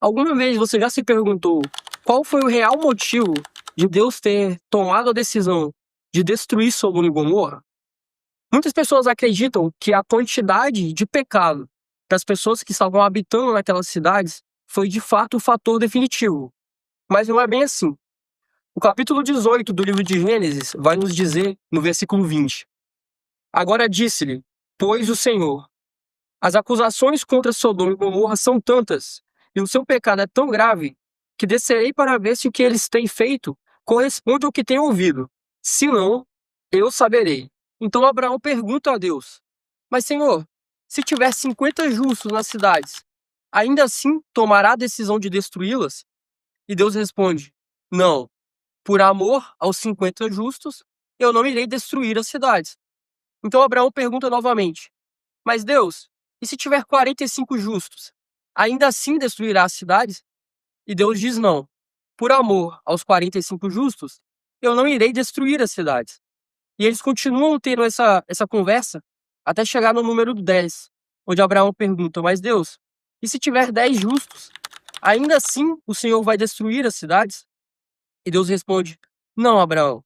Alguma vez você já se perguntou qual foi o real motivo de Deus ter tomado a decisão de destruir Sodoma e Gomorra? Muitas pessoas acreditam que a quantidade de pecado das pessoas que estavam habitando naquelas cidades foi de fato o fator definitivo. Mas não é bem assim. O capítulo 18 do livro de Gênesis vai nos dizer, no versículo 20: Agora disse-lhe, pois o Senhor, as acusações contra Sodoma e Gomorra são tantas, e o seu pecado é tão grave, que descerei para ver se o que eles têm feito corresponde ao que têm ouvido. Se não, eu saberei. Então Abraão pergunta a Deus: Mas Senhor, se tiver 50 justos nas cidades, ainda assim tomará a decisão de destruí-las? E Deus responde: Não, por amor aos 50 justos, eu não irei destruir as cidades. Então Abraão pergunta novamente: Mas Deus, e se tiver 45 justos, ainda assim destruirá as cidades? E Deus diz: Não, por amor aos 45 justos, eu não irei destruir as cidades. E eles continuam tendo essa conversa até chegar no número 10, onde Abraão pergunta: Mas Deus, e se tiver 10 justos, ainda assim o Senhor vai destruir as cidades? E Deus responde: Não, Abraão,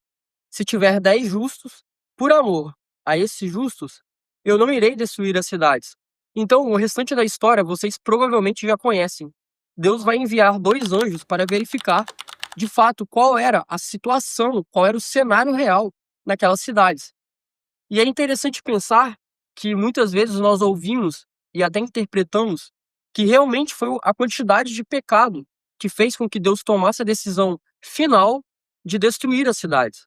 se tiver 10 justos, por amor a esses justos, eu não irei destruir as cidades. Então, o restante da história vocês provavelmente já conhecem. Deus vai enviar 2 anjos para verificar, de fato, qual era a situação, qual era o cenário real naquelas cidades. E é interessante pensar que muitas vezes nós ouvimos e até interpretamos que realmente foi a quantidade de pecado que fez com que Deus tomasse a decisão final de destruir as cidades.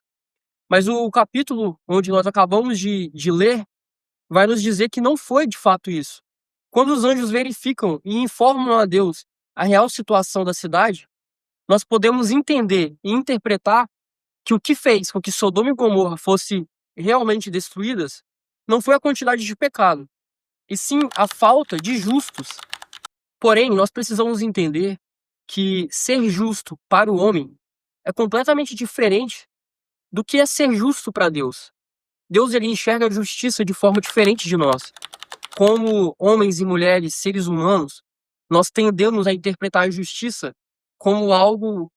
Mas o capítulo onde nós acabamos de ler vai nos dizer que não foi de fato isso. Quando os anjos verificam e informam a Deus a real situação da cidade, nós podemos entender e interpretar que o que fez com que Sodoma e Gomorra fossem realmente destruídas não foi a quantidade de pecado, e sim a falta de justos. Porém, nós precisamos entender que ser justo para o homem é completamente diferente do que é ser justo para Deus. Deus ele enxerga a justiça de forma diferente de nós. Como homens e mulheres, seres humanos, nós tendemos a interpretar a justiça como algo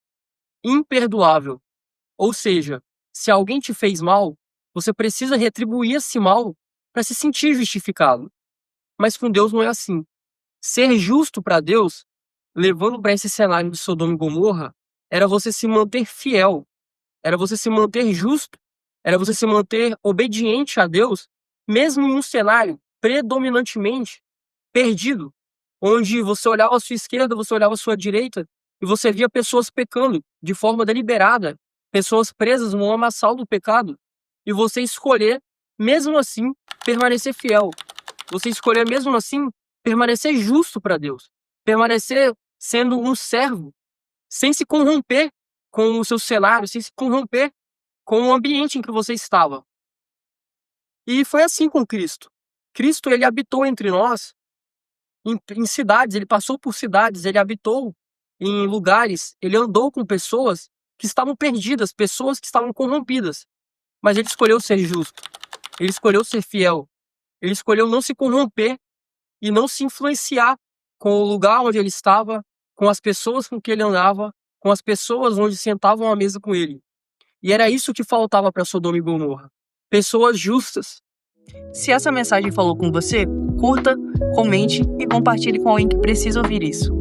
imperdoável. Ou seja, se alguém te fez mal, você precisa retribuir esse mal para se sentir justificado. Mas com Deus não é assim. Ser justo para Deus, levando para esse cenário de Sodoma e Gomorra, era você se manter fiel, era você se manter justo, era você se manter obediente a Deus, mesmo em um cenário predominantemente perdido, onde você olhava à sua esquerda, você olhava à sua direita, e você via pessoas pecando de forma deliberada, pessoas presas no lamaçal do pecado, e você escolher, mesmo assim, permanecer fiel. Você escolher, mesmo assim, permanecer justo para Deus. Permanecer sendo um servo, sem se corromper com o seu cenário, sem se corromper com o ambiente em que você estava. E foi assim com Cristo. Cristo, ele habitou entre nós, em cidades, ele passou por cidades, ele habitou em lugares, ele andou com pessoas que estavam perdidas, pessoas que estavam corrompidas. Mas ele escolheu ser justo, ele escolheu ser fiel, ele escolheu não se corromper e não se influenciar com o lugar onde ele estava, com as pessoas com que ele andava, com as pessoas onde sentavam à mesa com ele. E era isso que faltava para Sodoma e Gomorra. Pessoas justas. Se essa mensagem falou com você, curta, comente e compartilhe com alguém que precisa ouvir isso.